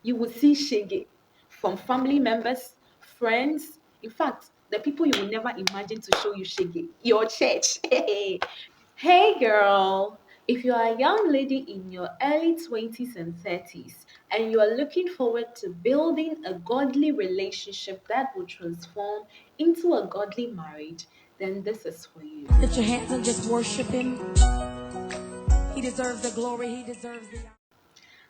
You will see shege from family members, friends. In fact, the people you will never imagine to show you shege. Your church. Hey girl, if you are a young lady in your early 20s and 30s and you are looking forward to building a godly relationship that will transform into a godly marriage, then this is for you. Lift your hands and just worship him. He deserves the glory. He deserves the honor.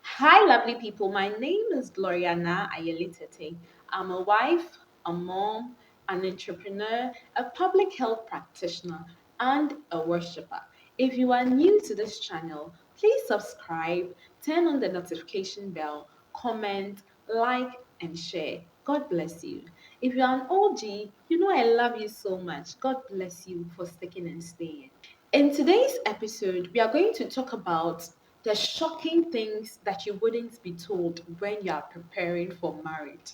Hi, lovely people. My name is Gloriana Ayelitete. I'm a wife, a mom, an entrepreneur, a public health practitioner, and a worshiper. If you are new to this channel, please subscribe, turn on the notification bell, comment, like, and share. God bless you. If you're an OG, you know I love you so much. God bless you for sticking and staying. In today's episode, we are going to talk about the shocking things that you wouldn't be told when you are preparing for marriage.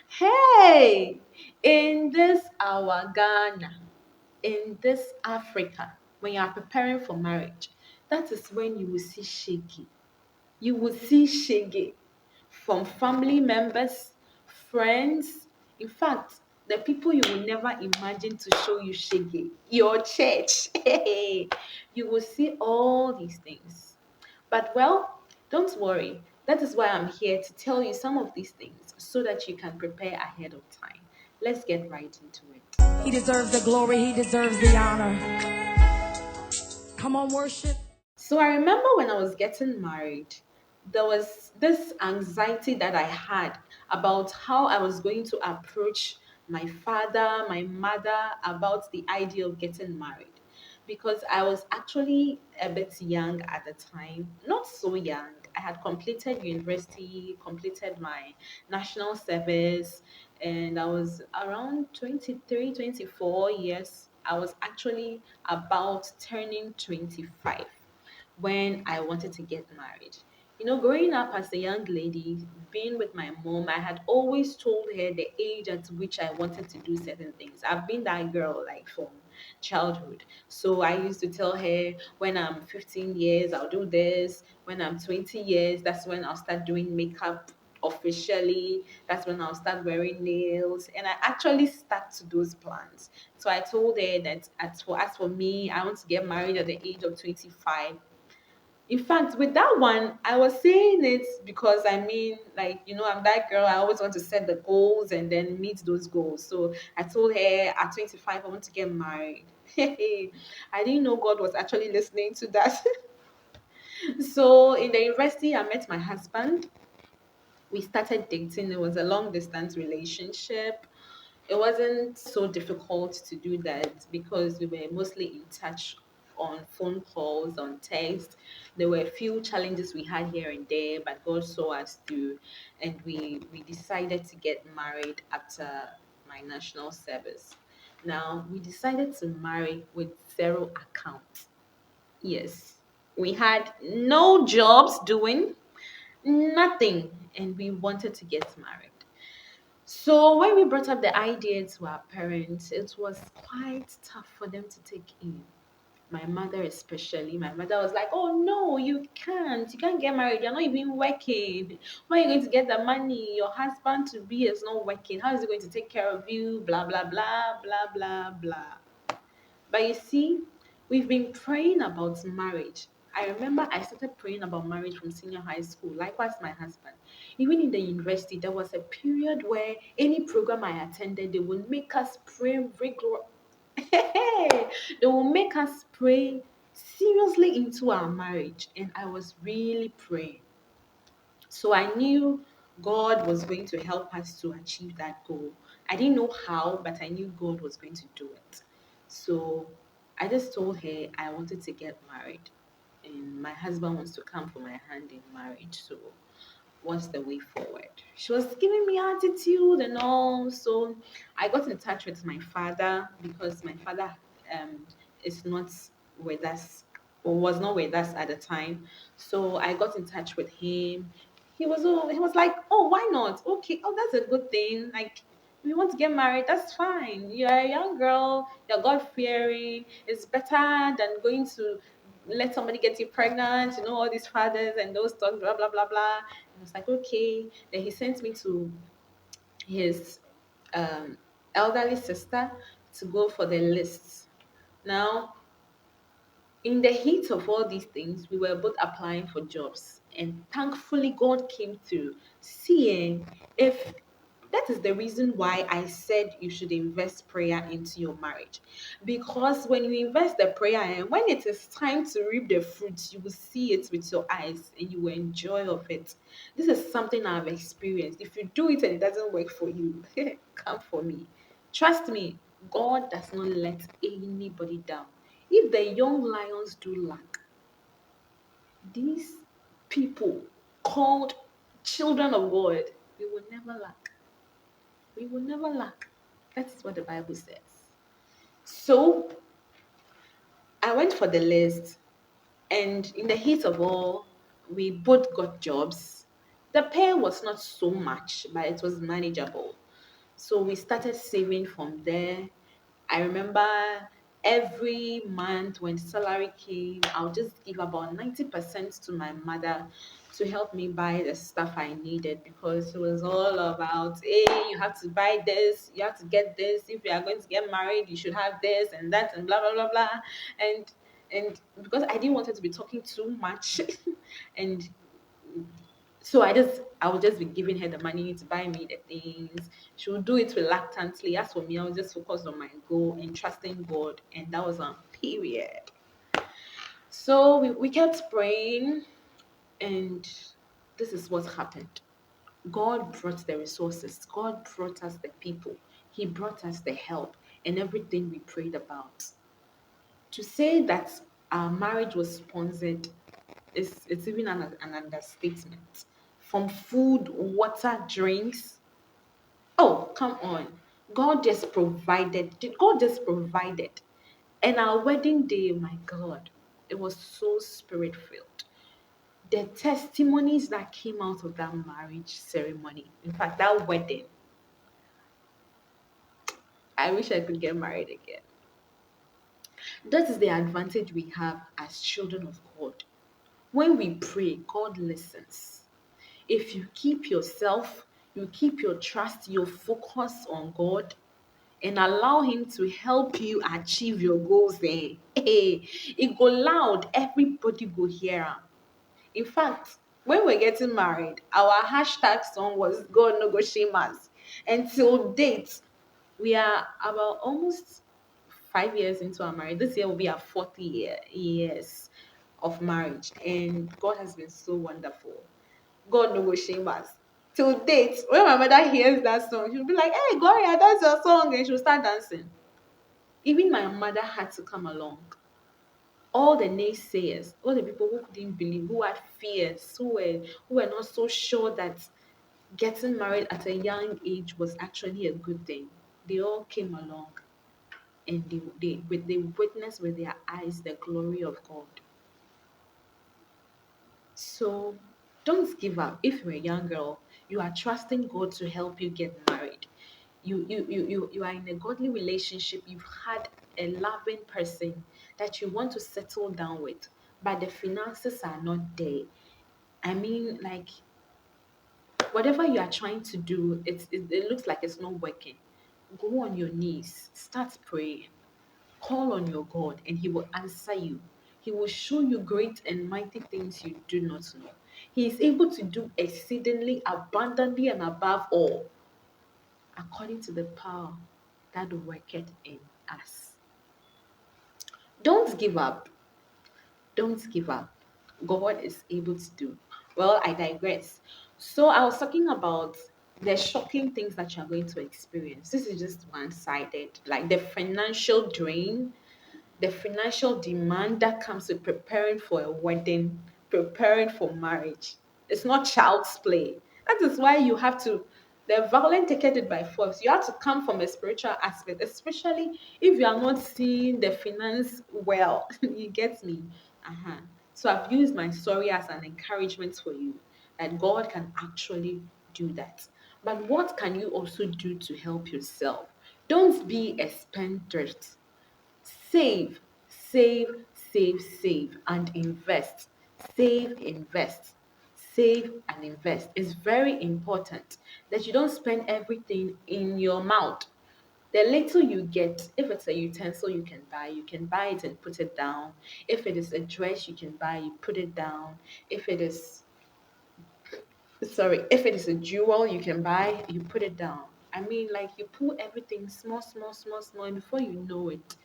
Hey, in this our Ghana, in this Africa, when you are preparing for marriage, that is when you will see shaky. You will see shege from family members, friends. In fact, the people you will never imagine to show you shege, your church. You will see all these things. But well, don't worry. That is why I'm here to tell you some of these things so that you can prepare ahead of time. Let's get right into it. He deserves the glory. He deserves the honor. Come on, worship. So I remember when I was getting married, there was this anxiety that I had about how I was going to approach my father, my mother about the idea of getting married. Because I was actually a bit young at the time, not so young. I had completed university, completed my national service, and I was around 23, 24 years. I was actually about turning 25 when I wanted to get married. You know, growing up as a young lady, being with my mom, I had always told her the age at which I wanted to do certain things. I've been that girl like from childhood. So I used to tell her when I'm 15 years, I'll do this. When I'm 20 years, that's when I'll start doing makeup officially. That's when I'll start wearing nails. And I actually stuck to those plans. So I told her that as for me, I want to get married at the age of 25. In fact, with that one, I was saying it because I mean, like, I'm that girl. I always want to set the goals and then meet those goals. So I told her at 25, I want to get married. I didn't know God was actually listening to that. So in the university, I met my husband. We started dating. It was a long distance relationship. It wasn't so difficult to do that because we were mostly in touch on phone calls, on text. There were a few challenges we had here and there, but God saw us through, and we decided to get married after my national service. Now we decided to marry with zero account. Yes, we had no jobs doing, nothing, and we wanted to get married. So when we brought up the idea to our parents, it was quite tough for them to take in. My mother especially. My mother was like, "Oh no, you can't. You can't get married. You're not even working. Where are you going to get the money? Your husband to be is not working. How is he going to take care of you? Blah blah blah blah blah blah." But you see, we've been praying about marriage. I remember I started praying about marriage from senior high school. Likewise, my husband. Even in the university, there was a period where any program I attended, they would make us pray regular. They will make us pray seriously into our marriage, and I was really praying. So I knew God was going to help us to achieve that goal. I didn't know how, but I knew God was going to do it. So I just told her I wanted to get married, and my husband wants to come for my hand in marriage. So what's the way forward? She was giving me attitude and all. So I got in touch with my father because my father um, is not with us or was not with us at the time. So I got in touch with him. He was like, "Oh, why not? Okay, oh, that's a good thing. Like, if you want to get married, that's fine. You're a young girl, you're God fearing. It's better than going to let somebody get you pregnant, all these fathers and those talks, blah, blah, blah, blah. And I was like, okay. Then he sent me to his um, elderly sister to go for the lists. Now, in the heat of all these things, we were both applying for jobs, and thankfully, God came through. Seeing if that is the reason why I said you should invest prayer into your marriage. Because when you invest the prayer, and when it is time to reap the fruits, you will see it with your eyes and you will enjoy of it. This is something I've experienced. If you do it and it doesn't work for you, come for me. Trust me, God does not let anybody down. If the young lions do lack, these people called children of God, we will never lack. We will never lack. That's what the Bible says. So I went for the list, and in the heat of all, we both got jobs. The pay was not so much, but it was manageable. So we started saving from there. I remember every month when salary came, I'll just give about 90% to my mother to help me buy the stuff I needed, because it was all about, hey, you have to buy this, you have to get this. If you are going to get married, you should have this and that and blah blah blah blah. And and because I didn't want her to be talking too much, and so I would just be giving her the money to buy me the things. She would do it reluctantly. As for me, I was just focused on my goal and trusting God, and that was on period. So we kept praying, and this is what happened. God brought the resources, God brought us the people, He brought us the help and everything we prayed about. To say that our marriage was sponsored is it's even an understatement. From food, water, drinks. Oh, come on. God just provided. God just provided. And our wedding day, my God, it was so spirit filled. The testimonies that came out of that marriage ceremony, in fact, that wedding, I wish I could get married again. That is the advantage we have as children of God. When we pray, God listens. If you keep yourself, you keep your trust, your focus on God, and allow Him to help you achieve your goals, hey, it go loud, everybody go hear am. In fact, when we're getting married, our hashtag song was God no go shame us. Until date, we are about almost 5 years into our marriage. This year will be our 40 years of marriage, and God has been so wonderful. God no go shame us. Till date, when my mother hears that song, she'll be like, "Hey, Gloria, that's your song," and she'll start dancing. Even my mother had to come along. All the naysayers, all the people who didn't believe, who had fears, who were not so sure that getting married at a young age was actually a good thing, they all came along, and they witnessed with their eyes the glory of God. So don't give up. If you're a young girl, you are trusting God to help you get married. You are in a godly relationship. You've had a loving person that you want to settle down with, but the finances are not there. I mean, like, whatever you are trying to do, it looks like it's not working. Go on your knees, start praying. Call on your God and He will answer you. He will show you great and mighty things you do not know. He is able to do exceedingly abundantly and above all, according to the power that worketh in us. Don't give up. Don't give up. God is able to do. Well, I digress. So I was talking about the shocking things that you're going to experience. This is just one-sided, like the financial drain, the financial demand that comes with preparing for a wedding, preparing for marriage. It's not child's play. That is why you have to, the violent taketh it by force. You have to come from a spiritual aspect, especially if you are not seeing the finance well. You get me? Uh-huh. So I've used my story as an encouragement for you that God can actually do that. But what can you also do to help yourself? Don't be a spendthrift. Save, save, save, and invest. Save, invest, save, and invest. It's very important that you don't spend everything in your mouth. The little you get, if it's a utensil you can buy it and put it down. If it is a dress you can buy, you put it down. If it is, sorry, if it is a jewel you can buy, you put it down. I mean, like you pull everything small, small, small, small, and before you know it,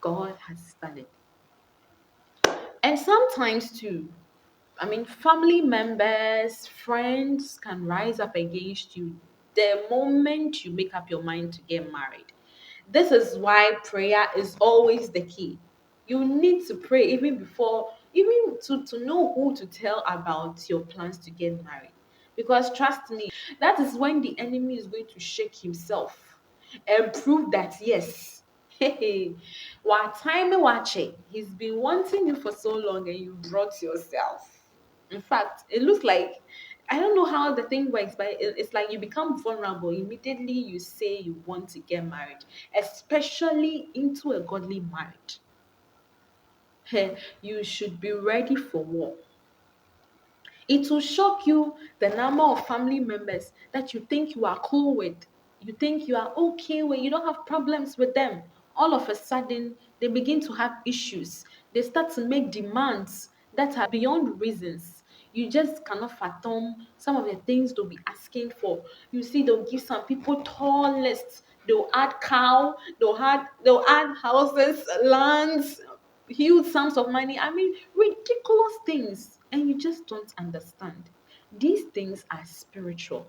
God has done it. And sometimes too, I mean, family members, friends can rise up against you the moment you make up your mind to get married. This is why prayer is always the key. You need to pray even before, even to know who to tell about your plans to get married. Because trust me, that is when the enemy is going to shake himself and prove that yes, hey, what time watching? He's been wanting you for so long and you brought yourself. In fact, it looks like I don't know how the thing works, but it's like you become vulnerable immediately you say you want to get married, especially into a godly marriage. Hey, you should be ready for war. It will shock you the number of family members that you think you are cool with, you think you are okay with, you don't have problems with them. All of a sudden, they begin to have issues. They start to make demands that are beyond reasons. You just cannot fathom some of the things they'll be asking for. You see, they'll give some people tall lists. They'll add cow, they'll add houses, lands, huge sums of money. I mean, ridiculous things. And you just don't understand. These things are spiritual.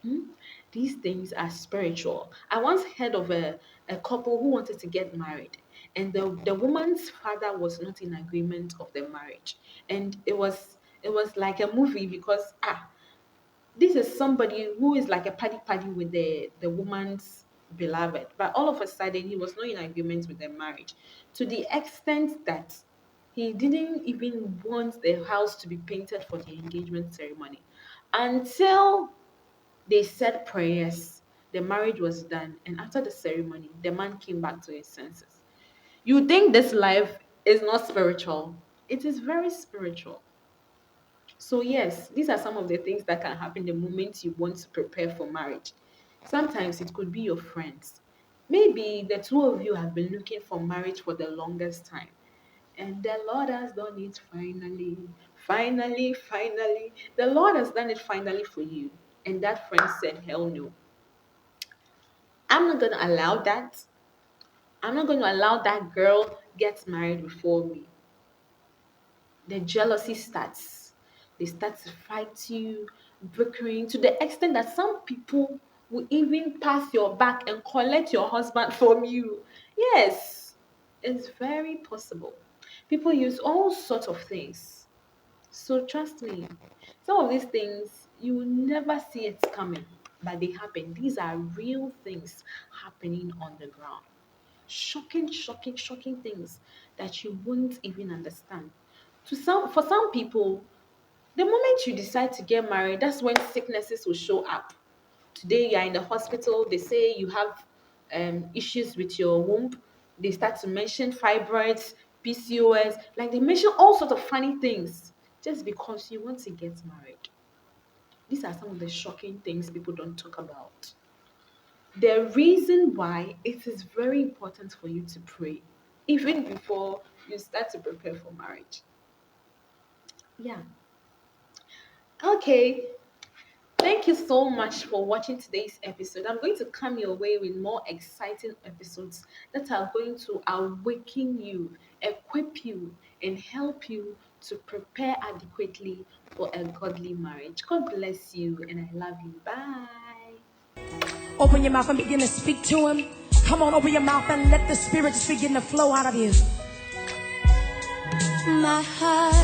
Hmm? These things are spiritual. I once heard of a couple who wanted to get married, and the woman's father was not in agreement of the marriage. And it was like a movie because this is somebody who is like a paddy with the woman's beloved, but all of a sudden he was not in agreement with their marriage to the extent that he didn't even want the house to be painted for the engagement ceremony until they said prayers. The marriage was done, and after the ceremony the man came back to his senses. You think this life is not spiritual? It is very spiritual. So, yes, these are some of the things that can happen the moment you want to prepare for marriage. Sometimes it could be your friends. Maybe the two of you have been looking for marriage for the longest time. And the Lord has done it finally. Finally, finally. The Lord has done it finally for you. And that friend said, hell no. I'm not going to allow that. I'm not going to allow that girl get married before me. The jealousy starts. They start to fight you, bickering to the extent that some people will even pass your back and collect your husband from you. Yes, it's very possible. People use all sorts of things. So trust me, some of these things you will never see it coming, but they happen. These are real things happening on the ground. Shocking, shocking, shocking things that you wouldn't even understand. For some people, the moment you decide to get married, that's when sicknesses will show up. Today, you're in the hospital, they say you have issues with your womb. They start to mention fibroids, PCOS, like they mention all sorts of funny things just because you want to get married. These are some of the shocking things people don't talk about. The reason why it is very important for you to pray, even before you start to prepare for marriage. Yeah. Okay. Thank you so much for watching today's episode. I'm going to come your way with more exciting episodes that are going to awaken you, equip you, and help you to prepare adequately for a godly marriage. God bless you, and I love you. Bye. Open your mouth and begin to speak to him. Come on, open your mouth and let the spirit just begin to flow out of you. My heart